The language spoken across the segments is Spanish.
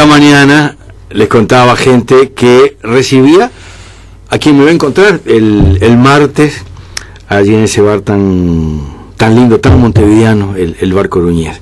esta mañana les contaba gente que recibía a quien me va a encontrar el martes allí en ese bar tan lindo, tan montevideano, el bar Coruñez.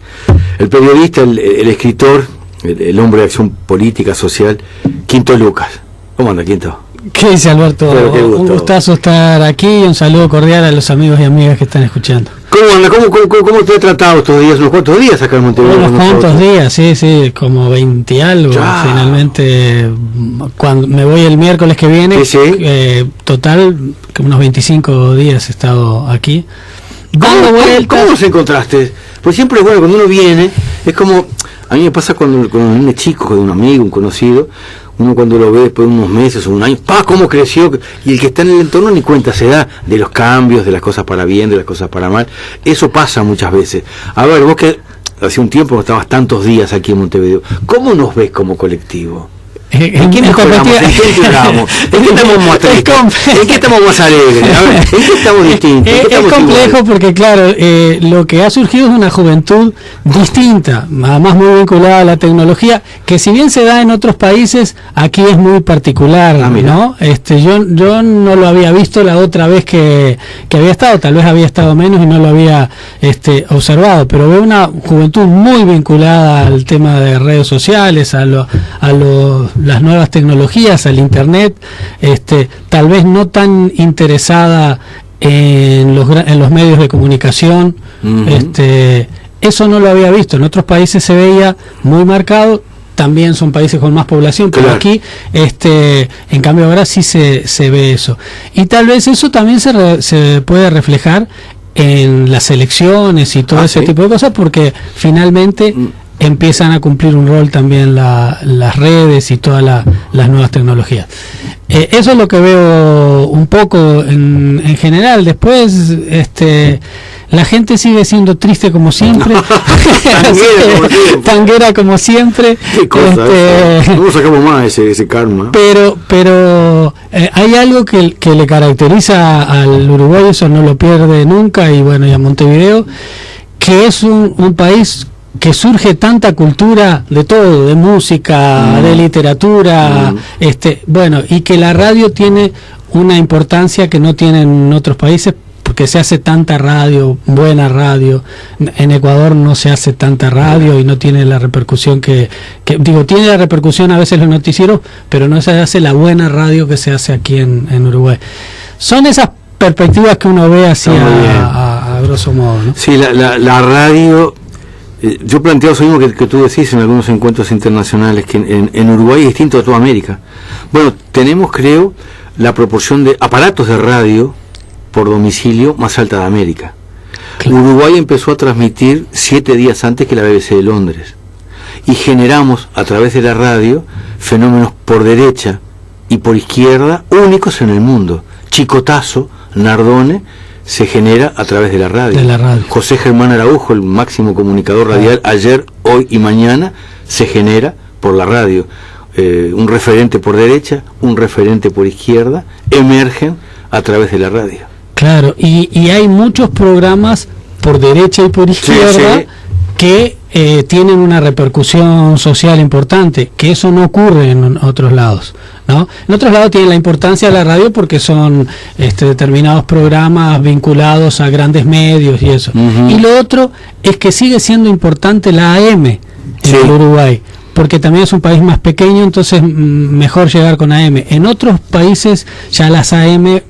El periodista, el escritor, el hombre de acción política, social, Quinto Lucas. ¿Cómo anda, Quinto? ¿Qué dice, Alberto? Un gustazo estar aquí y un saludo cordial a los amigos y amigas que están escuchando. ¿Cómo anda? ¿Cómo te he tratado estos días? ¿Unos cuantos días acá en Montevideo? Unos cuantos días, sí, como 20 y algo. Ya. Finalmente, cuando me voy el miércoles que viene, total, unos 25 días he estado aquí. ¿Cómo nos encontraste? Pues siempre es bueno, cuando uno viene, es como, a mí me pasa cuando uno es chico, de un amigo, un conocido, uno cuando lo ve después de unos meses o un año, cómo creció, y el que está en el entorno ni cuenta se da de los cambios, de las cosas para bien, de las cosas para mal. Eso pasa muchas veces. A ver, vos que hace un tiempo no estabas tantos días aquí en Montevideo, ¿cómo nos ves como colectivo? ¿En qué mejoramos? ¿En qué integramos? ¿En qué estamos más tristes? ¿En qué estamos más alegres? A ver, ¿en qué estamos distintos? Es complejo iguales? Porque claro, lo que ha surgido es una juventud distinta, además muy vinculada a la tecnología, que si bien se da en otros países, aquí es muy particular, ¿no? Yo no lo había visto la otra vez que había estado, tal vez había estado menos y no lo había observado, pero veo una juventud muy vinculada al tema de redes sociales, a las nuevas tecnologías, al internet, tal vez no tan interesada en los medios de comunicación. Eso no lo había visto. En otros países se veía muy marcado, también son países con más población, pero claro, aquí en cambio ahora sí se ve eso, y tal vez eso también se puede reflejar en las elecciones y todo ese tipo de cosas, porque finalmente empiezan a cumplir un rol también las redes y todas las nuevas tecnologías. Eso es lo que veo un poco en general. Después la gente sigue siendo triste como siempre, tanguera como siempre. ¿Qué cosa? ¿Cómo sacamos más ese karma? Pero hay algo que le caracteriza al Uruguay, eso no lo pierde nunca, y bueno, y a Montevideo, que es un país que surge tanta cultura de todo, de música, de literatura, bueno, y que la radio tiene una importancia que no tienen en otros países, porque se hace tanta radio, buena radio. En Ecuador no se hace tanta radio y no tiene la repercusión que tiene la repercusión a veces los noticieros, pero no se hace la buena radio que se hace aquí en Uruguay. Son esas perspectivas que uno ve así a grosso modo, ¿no? Sí, la radio. Yo planteo eso mismo que tú decís en algunos encuentros internacionales, que en Uruguay es distinto a toda América. Bueno, tenemos, creo, la proporción de aparatos de radio por domicilio más alta de América. Claro. Uruguay empezó a transmitir 7 días antes que la BBC de Londres, y generamos a través de la radio fenómenos por derecha y por izquierda únicos en el mundo. Chicotazo, Nardone, se genera a través de la radio. José Germán Araujo, el máximo comunicador radial, ayer, hoy y mañana, se genera por la radio. Un referente por derecha, un referente por izquierda, emergen a través de la radio. Claro, y hay muchos programas por derecha y por izquierda que tienen una repercusión social importante, que eso no ocurre en otros lados, ¿no? En otros lados tiene la importancia de la radio porque son determinados programas vinculados a grandes medios y eso. Y lo otro es que sigue siendo importante la AM en el Uruguay, porque también es un país más pequeño, entonces mejor llegar con AM. En otros países ya las AM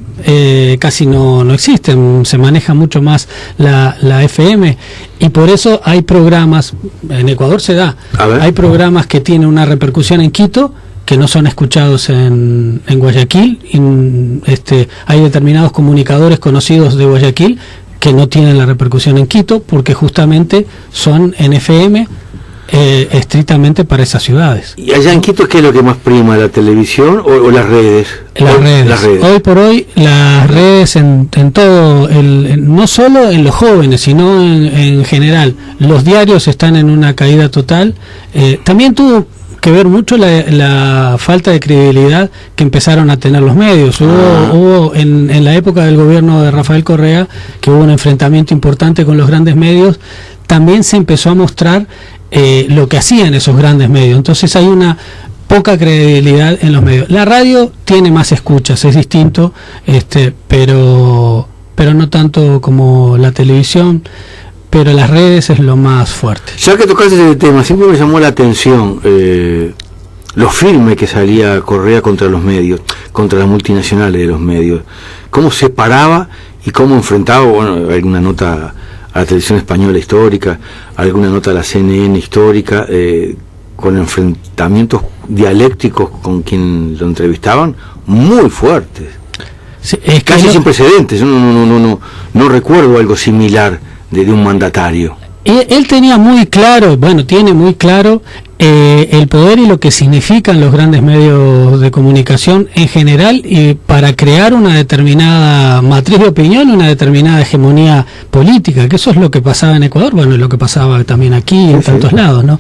casi no existen, se maneja mucho más la FM, y por eso hay programas, en Ecuador se da, hay programas que tienen una repercusión en Quito que no son escuchados en Guayaquil, y hay determinados comunicadores conocidos de Guayaquil que no tienen la repercusión en Quito porque justamente son en FM, estrictamente para esas ciudades. ¿Y allá en Quito qué es lo que más prima, la televisión o las redes? Las redes. Hoy por hoy las redes en todo, no solo en los jóvenes, sino en general. Los diarios están en una caída total. También tuvo que ver mucho la falta de credibilidad que empezaron a tener los medios. Hubo en la época del gobierno de Rafael Correa, que hubo un enfrentamiento importante con los grandes medios. también se empezó a mostrar lo que hacían esos grandes medios. Entonces hay una poca credibilidad en los medios. La radio tiene más escuchas, es distinto, pero no tanto como la televisión, pero las redes es lo más fuerte. Ya que tocaste ese tema, siempre me llamó la atención los filmes que salía Correa contra los medios, contra las multinacionales de los medios, cómo se paraba y cómo enfrentaba, bueno, alguna nota a la televisión española histórica, alguna nota a la CNN histórica, con enfrentamientos dialécticos con quien lo entrevistaban muy fuertes, sí, casi sin precedentes. Yo no recuerdo algo similar de un mandatario. Él tenía muy claro, bueno, tiene muy claro el poder y lo que significan los grandes medios de comunicación en general, y para crear una determinada matriz de opinión, una determinada hegemonía política, que eso es lo que pasaba en Ecuador, bueno, es lo que pasaba también aquí, en tantos lados, ¿no?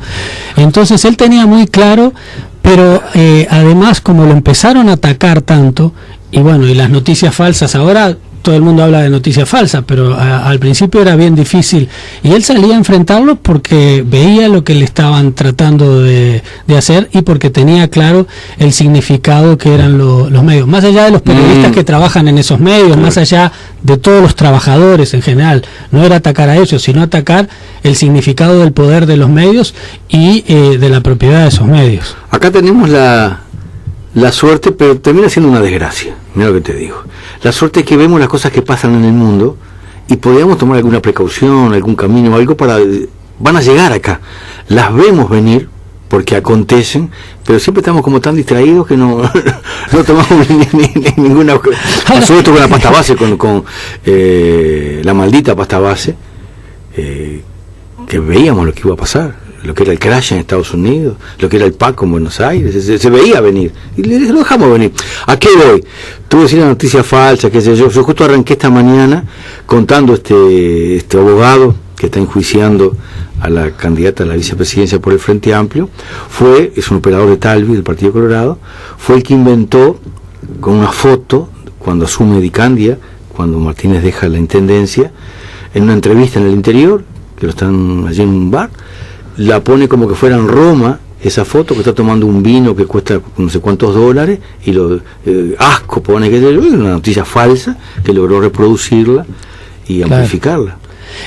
Entonces él tenía muy claro, pero además, como lo empezaron a atacar tanto, y bueno, y las noticias falsas, ahora todo el mundo habla de noticias falsas, pero al principio era bien difícil, y él salía a enfrentarlo porque veía lo que le estaban tratando de hacer, y porque tenía claro el significado que eran los medios, más allá de los periodistas que trabajan en esos medios, más allá de todos los trabajadores en general. No era atacar a ellos, sino atacar el significado del poder de los medios y de la propiedad de esos medios. Acá tenemos la suerte, pero termina siendo una desgracia, mira lo que te digo. La suerte es que vemos las cosas que pasan en el mundo y podríamos tomar alguna precaución, algún camino, algo van a llegar acá. Las vemos venir porque acontecen, pero siempre estamos como tan distraídos que no tomamos ni ninguna. Pasó esto con la pasta base, con la maldita pasta base, que veíamos lo que iba a pasar, lo que era el crash en Estados Unidos, lo que era el Paco en Buenos Aires, se veía venir, y lo dejamos venir. ¿A qué voy? Tú decís la noticia falsa, qué sé yo. Yo justo arranqué esta mañana contando este abogado que está enjuiciando a la candidata a la vicepresidencia por el Frente Amplio, es un operador de Talvi, del Partido Colorado, fue el que inventó con una foto, cuando asume Dicandia, cuando Martínez deja la intendencia, en una entrevista en el interior, que lo están allí en un bar, la pone como que fuera en Roma, esa foto, que está tomando un vino que cuesta no sé cuántos dólares, y asco pone, que es una noticia falsa, que logró reproducirla y amplificarla.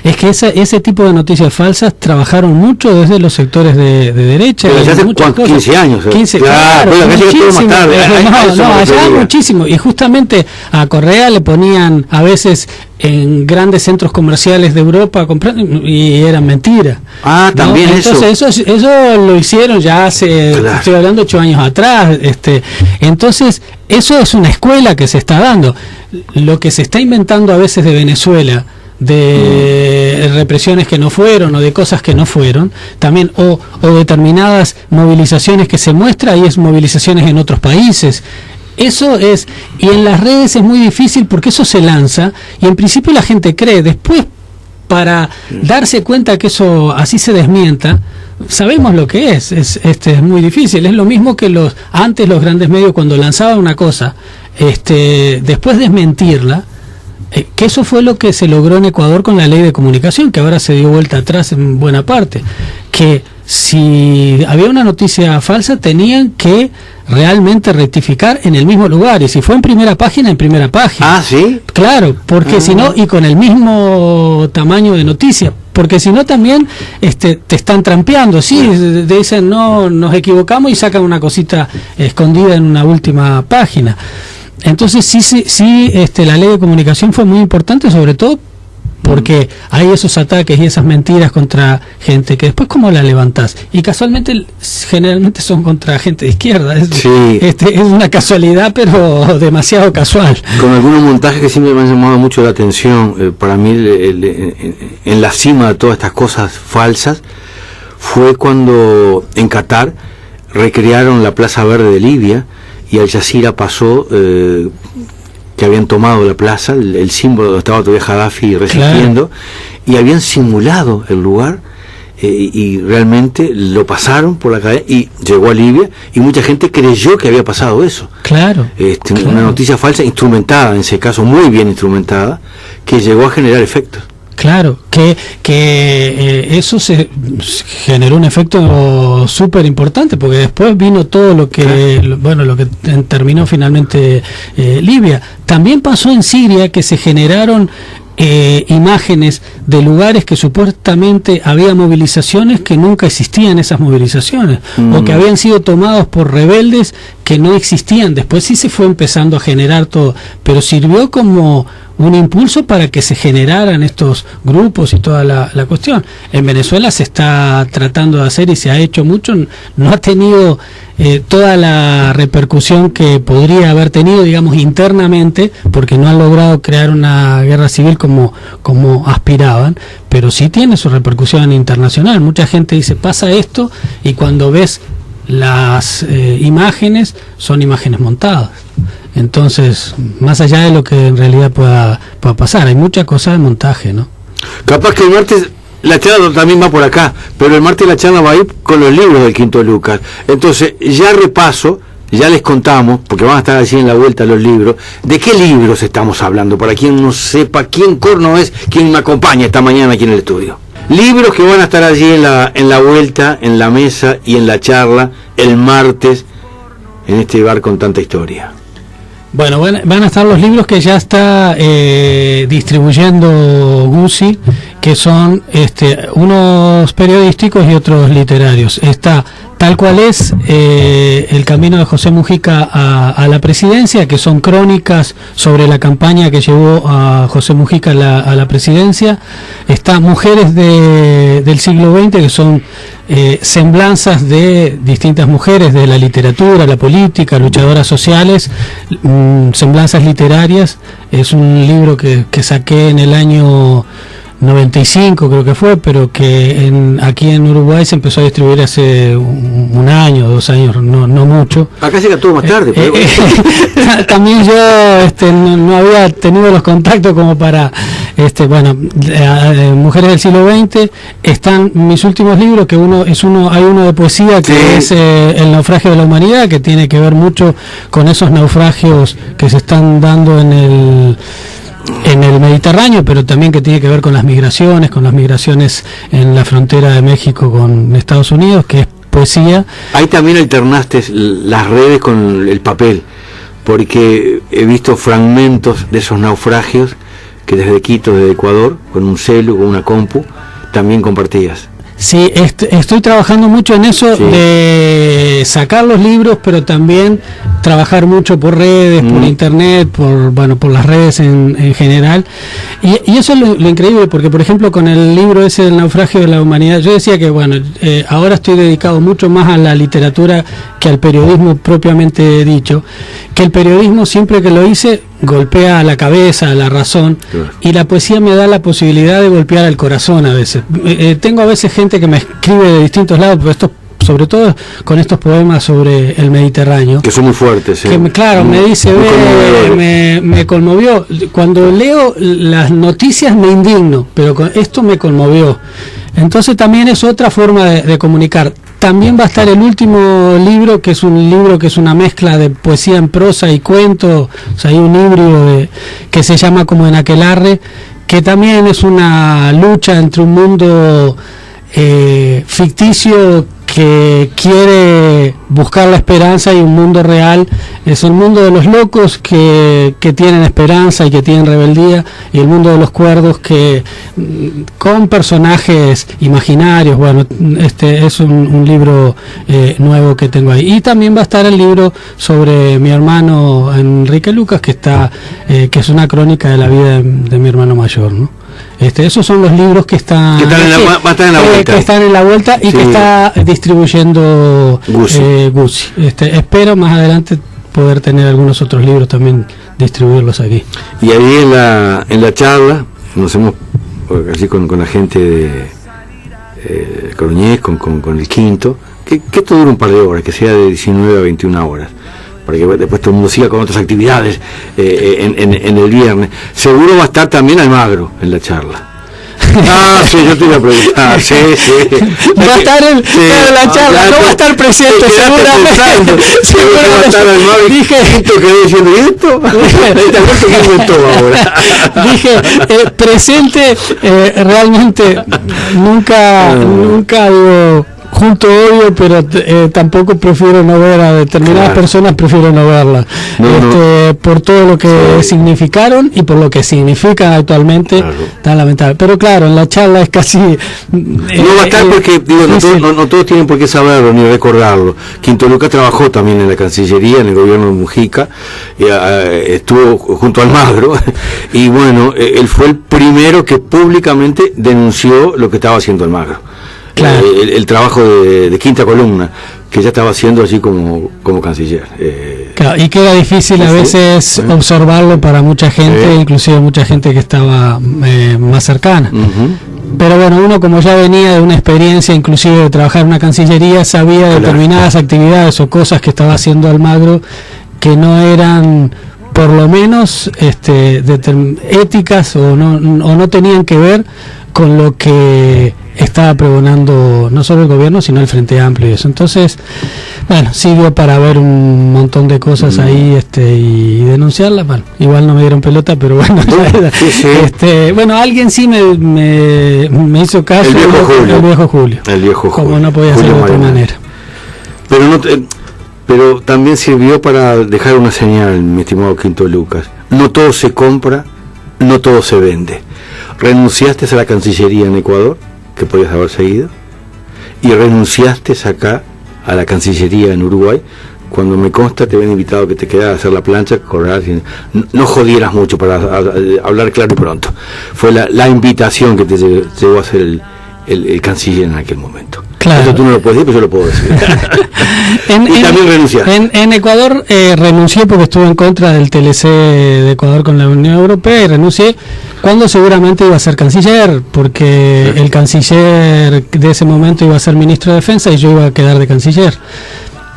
Es que ese tipo de noticias falsas trabajaron mucho desde los sectores de derecha. Pero hace 15 años. 15, claro, allá muchísimo. Y justamente a Correa le ponían a veces en grandes centros comerciales de Europa y eran mentiras. Ah, también, ¿no? Entonces eso lo hicieron ya hace, estoy hablando 8 años atrás. Entonces eso es una escuela que se está dando. Lo que se está inventando a veces de Venezuela, de represiones que no fueron o de cosas que no fueron, también o determinadas movilizaciones que se muestra, y es movilizaciones en otros países. Eso es, y en las redes es muy difícil porque eso se lanza y en principio la gente cree. Después, para darse cuenta que eso así se desmienta, sabemos lo que es muy difícil. Es lo mismo que antes los grandes medios, cuando lanzaban una cosa, después desmentirla, que eso fue lo que se logró en Ecuador con la ley de comunicación, que ahora se dio vuelta atrás en buena parte, que si había una noticia falsa tenían que realmente rectificar en el mismo lugar, y si fue en primera página, en primera página. Ah, ¿sí? Claro, porque si no, y con el mismo tamaño de noticia, porque si no también te están trampeando, sí, dicen no, nos equivocamos y sacan una cosita escondida en una última página. Entonces sí, la ley de comunicación fue muy importante, sobre todo porque hay esos ataques y esas mentiras contra gente que después cómo la levantás, y casualmente generalmente son contra gente de izquierda. Es una casualidad, pero demasiado casual, con algunos montajes que siempre me han llamado mucho la atención. Para mí en la cima de todas estas cosas falsas fue cuando en Qatar recrearon la Plaza Verde de Libia, y Al Jazeera pasó que habían tomado la plaza, el símbolo donde estaba todavía Gaddafi resistiendo, y habían simulado el lugar, y realmente lo pasaron por la cadena y llegó a Libia, y mucha gente creyó que había pasado eso. Claro. Una noticia falsa, instrumentada, en ese caso muy bien instrumentada, que llegó a generar efectos. Claro, que eso se generó un efecto súper importante, porque después vino todo lo que, lo que terminó finalmente Libia. También pasó en Siria, que se generaron imágenes de lugares que supuestamente había movilizaciones que nunca existían esas movilizaciones, o que habían sido tomados por rebeldes que no existían. Después sí se fue empezando a generar todo, pero sirvió como un impulso para que se generaran estos grupos y toda la cuestión. En Venezuela se está tratando de hacer y se ha hecho mucho, no ha tenido toda la repercusión que podría haber tenido, digamos, internamente, porque no han logrado crear una guerra civil como aspiraban, pero sí tiene su repercusión internacional. Mucha gente dice, pasa esto, y cuando ves las imágenes, son imágenes montadas. Entonces, más allá de lo que en realidad pueda pasar, hay muchas cosas de montaje, ¿no? Capaz que el martes la charla también va por acá, pero el martes la charla va a ir con los libros del Quinto Lucas. Entonces, ya repaso, ya les contamos, porque van a estar así en la vuelta los libros, de qué libros estamos hablando, para quien no sepa quién corno es, quien me acompaña esta mañana aquí en el estudio. Libros que van a estar allí en la vuelta, en la mesa y en la charla el martes, en este bar con tanta historia. Bueno, van a estar los libros que ya está distribuyendo Guzzi, que son unos periodísticos y otros literarios. Está Tal cual es el camino de José Mujica a la presidencia, que son crónicas sobre la campaña que llevó a José Mujica a la presidencia. Está Mujeres del siglo XX, que son semblanzas de distintas mujeres de la literatura, la política, luchadoras sociales, semblanzas literarias. Es un libro que saqué en el año 95 creo que fue, pero que aquí en Uruguay se empezó a distribuir hace un año, 2 años, no mucho. Acá se todo más tarde, pero también yo no había tenido los contactos como para Mujeres del siglo XX. Están mis últimos libros, que hay uno de poesía que es El naufragio de la humanidad, que tiene que ver mucho con esos naufragios que se están dando en el Mediterráneo, pero también que tiene que ver con las migraciones en la frontera de México con Estados Unidos, que es poesía. Ahí también alternaste las redes con el papel, porque he visto fragmentos de esos naufragios que desde Quito, desde Ecuador, con un celu, con una compu, también compartías. Sí, estoy trabajando mucho en eso, de sacar los libros, pero también trabajar mucho por redes, por internet, por las redes en general. Y eso es lo increíble, porque por ejemplo con el libro ese del naufragio de la humanidad, yo decía que ahora estoy dedicado mucho más a la literatura que al periodismo propiamente dicho, que el periodismo siempre que lo hice golpea a la cabeza, a la razón, y la poesía me da la posibilidad de golpear al corazón a veces. Tengo a veces gente que me escribe de distintos lados, pero sobre todo con estos poemas sobre el Mediterráneo, que son muy fuertes, que me dice, me conmovió. Cuando leo las noticias me indigno, pero esto me conmovió. Entonces también es otra forma de comunicar. También va a estar el último libro, que es una mezcla de poesía en prosa y cuento, o sea, hay un híbrido que se llama Como en Aquelarre, que también es una lucha entre un mundo ficticio que quiere buscar la esperanza y un mundo real. Es el mundo de los locos que tienen esperanza y que tienen rebeldía, y el mundo de los cuerdos que con personajes imaginarios. Bueno, este es un libro nuevo que tengo ahí. Y también va a estar el libro sobre mi hermano Enrique Lucas, que es una crónica de la vida de mi hermano mayor, ¿no? Esos son los libros que están en la vuelta y que está distribuyendo Guzzi. Espero más adelante poder tener algunos otros libros también, distribuirlos aquí. Y ahí en la charla nos hemos así con la gente de Coroñez, con el Quinto, que esto dura un par de horas, que sea de 19 a 21 horas, para que después todo el mundo siga con otras actividades en el viernes. Seguro va a estar también Almagro en la charla. Sí, yo te iba a preguntar. Sí. Va a estar en la charla, no va a estar presente, seguramente. Dije, esto quedó diciendo, ¿y esto? ¿Qué inventó ahora? Dije, presente, realmente nunca digo junto odio, pero tampoco prefiero no ver a determinadas personas, prefiero no verlas, por todo lo que significaron y por lo que significan actualmente, tan lamentable. Pero claro, en la charla es casi no va a estar porque digo, no todos tienen por qué saberlo ni recordarlo. Quinto Lucas trabajó también en la Cancillería, en el gobierno de Mujica, estuvo junto a Almagro y bueno, él fue el primero que públicamente denunció lo que estaba haciendo Almagro. Claro. El trabajo de Quinta Columna, que ya estaba haciendo allí como canciller. Claro, y queda difícil a veces observarlo para mucha gente, inclusive mucha gente que estaba más cercana. Pero bueno, uno como ya venía de una experiencia inclusive de trabajar en una cancillería, sabía determinadas actividades o cosas que estaba haciendo Almagro que no eran por lo menos éticas o no tenían que ver con lo que estaba pregonando no solo el gobierno sino el Frente Amplio y eso. Entonces, bueno, sirvió para ver un montón de cosas ahí y denunciarlas. Bueno, igual no me dieron pelota, pero bueno, bueno, alguien sí me hizo caso, el viejo Julio, como no podía ser de otra manera. Pero también sirvió para dejar una señal, mi estimado Quinto Lucas. No todo se compra, no todo se vende. Renunciaste a la Cancillería en Ecuador, que podías haber seguido, y renunciaste acá a la Cancillería en Uruguay, cuando me consta te habían invitado a que te quedaras a hacer la plancha, correr, no jodieras mucho, para hablar claro y pronto. Fue la invitación que te llevó a ser el canciller en aquel momento. Claro. Eso tú no lo puedes decir, pero yo lo puedo decir. Y también renunciaste. En Ecuador renuncié porque estuve en contra del TLC de Ecuador con la Unión Europea, y renuncié cuando seguramente iba a ser canciller, porque el canciller de ese momento iba a ser ministro de Defensa y yo iba a quedar de canciller.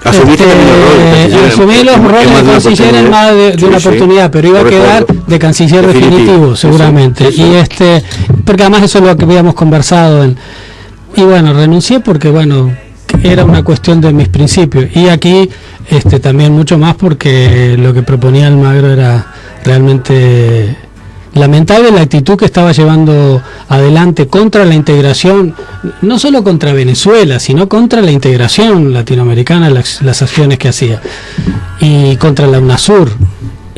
Asumí los roles de canciller en más de una oportunidad, pero iba a quedar de canciller definitivo seguramente. Y porque además eso es lo que habíamos conversado y bueno, renuncié porque bueno, era una cuestión de mis principios, y aquí también mucho más porque lo que proponía Almagro era realmente lamentable, la actitud que estaba llevando adelante contra la integración, no solo contra Venezuela, sino contra la integración latinoamericana, las acciones que hacía, y contra la UNASUR.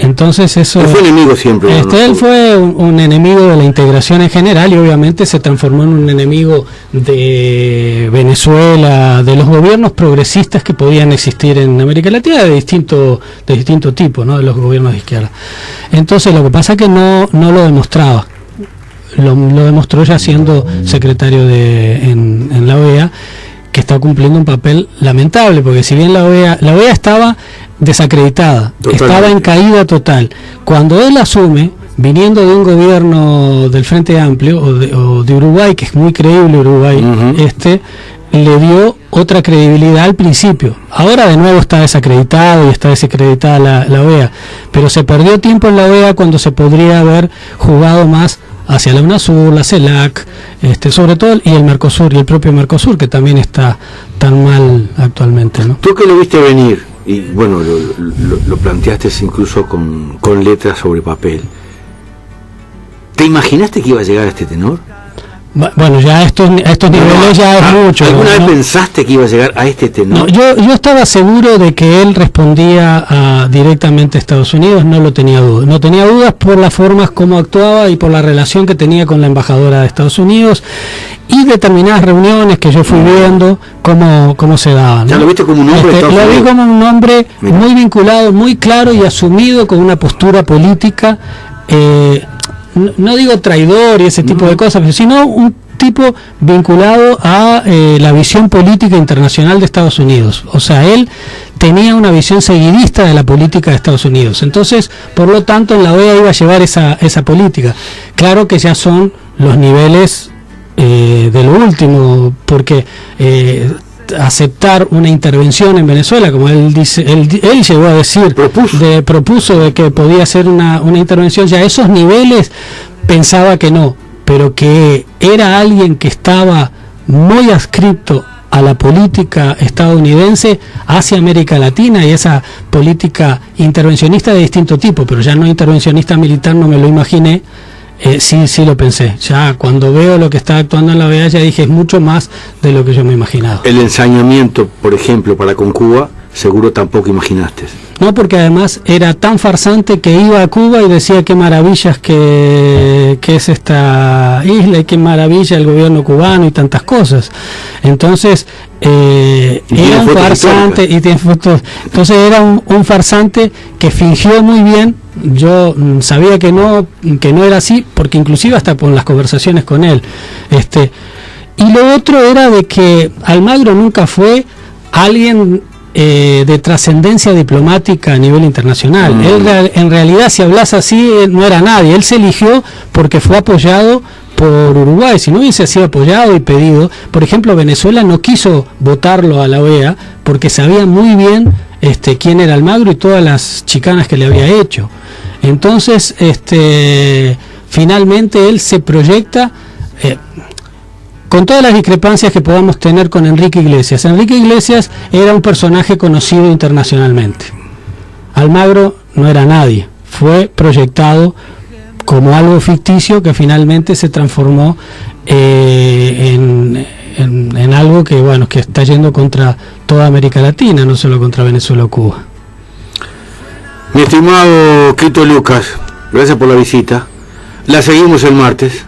Entonces eso... Él fue enemigo siempre. Él fue un enemigo de la integración en general, y obviamente se transformó en un enemigo de Venezuela, de los gobiernos progresistas que podían existir en América Latina, de distinto tipo, ¿no? De los gobiernos de izquierda. Entonces lo que pasa es que no lo demostraba. Lo demostró ya siendo secretario en la OEA, que está cumpliendo un papel lamentable, porque si bien la OEA estaba desacreditada, estaba en caída total, cuando él asume, viniendo de un gobierno del Frente Amplio o de Uruguay, que es muy creíble Uruguay, le dio otra credibilidad al principio. Ahora de nuevo está desacreditado y está desacreditada la OEA, pero se perdió tiempo en la OEA cuando se podría haber jugado más hacia la UNASUR, la CELAC, sobre todo, y el Mercosur, y el propio Mercosur, que también está tan mal actualmente, ¿no? Tú que lo viste venir, y bueno, lo planteaste incluso con letras sobre papel, ¿te imaginaste que iba a llegar a este tenor? Bueno, ya a estos niveles ya es mucho. ¿Alguna vez pensaste que iba a llegar a este tenor? No, yo estaba seguro de que él respondía directamente a Estados Unidos, no tenía dudas por las formas como actuaba y por la relación que tenía con la embajadora de Estados Unidos y determinadas reuniones que yo fui viendo cómo se daban, ¿no? ¿Ya lo viste como un hombre de Estados Unidos? Lo vi como un hombre muy vinculado, muy claro y asumido con una postura política, no digo traidor y ese tipo de cosas, sino un tipo vinculado a la visión política internacional de Estados Unidos. O sea, él tenía una visión seguidista de la política de Estados Unidos. Entonces, por lo tanto, en la OEA iba a llevar esa política. Claro que ya son los niveles de lo último, porque aceptar una intervención en Venezuela, como él dice, él llegó a decir, propuso de que podía ser una intervención, ya a esos niveles pensaba que no, pero que era alguien que estaba muy adscripto a la política estadounidense hacia América Latina, y esa política intervencionista de distinto tipo, pero ya no intervencionista militar, no me lo imaginé. Sí lo pensé. Ya cuando veo lo que está actuando en la OEA, ya dije, es mucho más de lo que yo me imaginaba. El ensañamiento, por ejemplo, para con Cuba, seguro tampoco imaginaste. No, porque además era tan farsante que iba a Cuba y decía qué maravillas que es esta isla y qué maravilla el gobierno cubano y tantas cosas. Entonces era un farsante y tiene fotos. Entonces era un farsante que fingió muy bien. Yo sabía que no era así, porque inclusive hasta con las conversaciones con él. Y lo otro era de que Almagro nunca fue alguien de trascendencia diplomática a nivel internacional. Él, en realidad, si hablas así, no era nadie. Él se eligió porque fue apoyado por Uruguay. Si no hubiese sido apoyado y pedido, por ejemplo, Venezuela no quiso votarlo a la OEA porque sabía muy bien quién era Almagro y todas las chicanas que le había hecho. Entonces, finalmente él se proyecta con todas las discrepancias que podamos tener con Enrique Iglesias. Enrique Iglesias era un personaje conocido internacionalmente. Almagro no era nadie. Fue proyectado como algo ficticio que finalmente se transformó en algo que, bueno, que está yendo contra toda América Latina, no solo contra Venezuela o Cuba. Mi estimado Quito Lucas, gracias por la visita. La seguimos el martes.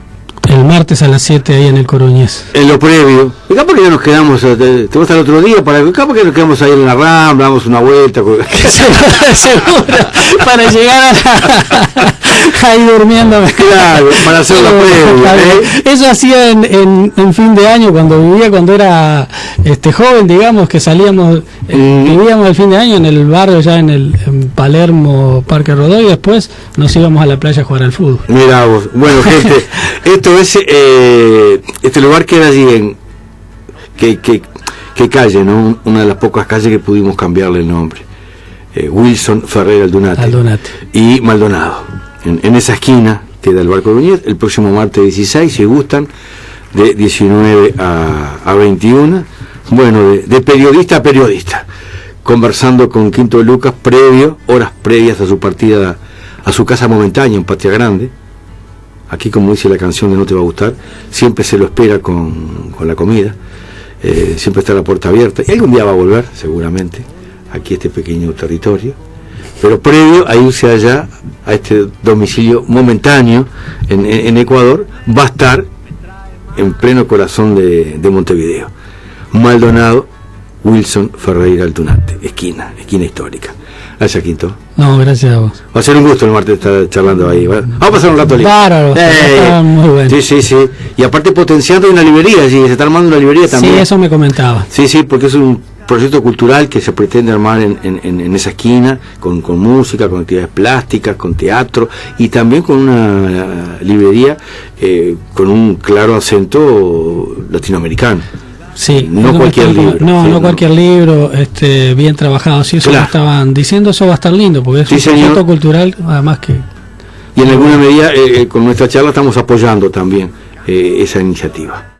El martes a las 7 ahí en el Coroñez. En lo previo. Y capaz que ya nos quedamos, te gusta el otro día, capaz que nos quedamos ahí en la Rambla, damos una vuelta. Seguro, para llegar ahí durmiendo. Claro, para hacer la previa. Eso hacía en fin de año, cuando era joven, digamos, que salíamos, vivíamos el fin de año en el barrio, ya en Palermo, Parque Rodó, y después nos íbamos a la playa a jugar al fútbol. Mirá vos, bueno, gente, esto es este lugar queda allí en ¿qué calle, no? Una de las pocas calles que pudimos cambiarle el nombre. Wilson Ferreira Aldunate y Maldonado. En esa esquina queda el Bar Coroñez, el próximo martes 16, si gustan, de 19 a 21. Bueno, de periodista a periodista, conversando con Quinto Lucas horas previas a su partida a su casa momentánea en Patria Grande. Aquí, como dice la canción de No Te Va a Gustar, siempre se lo espera con la comida, siempre está la puerta abierta, y algún día va a volver, seguramente, aquí a este pequeño territorio, pero previo a irse allá, a este domicilio momentáneo en Ecuador, va a estar en pleno corazón de Montevideo. Maldonado, Wilson Ferreira Aldunate, esquina histórica. Gracias, Quinto. No, gracias a vos. Va a ser un gusto el martes estar charlando ahí. Vamos a pasar un rato libre. Claro, muy bueno. Sí. Y aparte potenciando una librería allí, se está armando una librería también. Sí, eso me comentaba. Sí, porque es un proyecto cultural que se pretende armar en esa esquina, con música, con actividades plásticas, con teatro, y también con una librería con un claro acento latinoamericano. Sí, no cualquier libro. No cualquier libro, bien trabajado. Sí, eso claro. Me estaban diciendo, eso va a estar lindo, porque es un proyecto cultural, además que... Y en alguna medida, con nuestra charla estamos apoyando también esa iniciativa.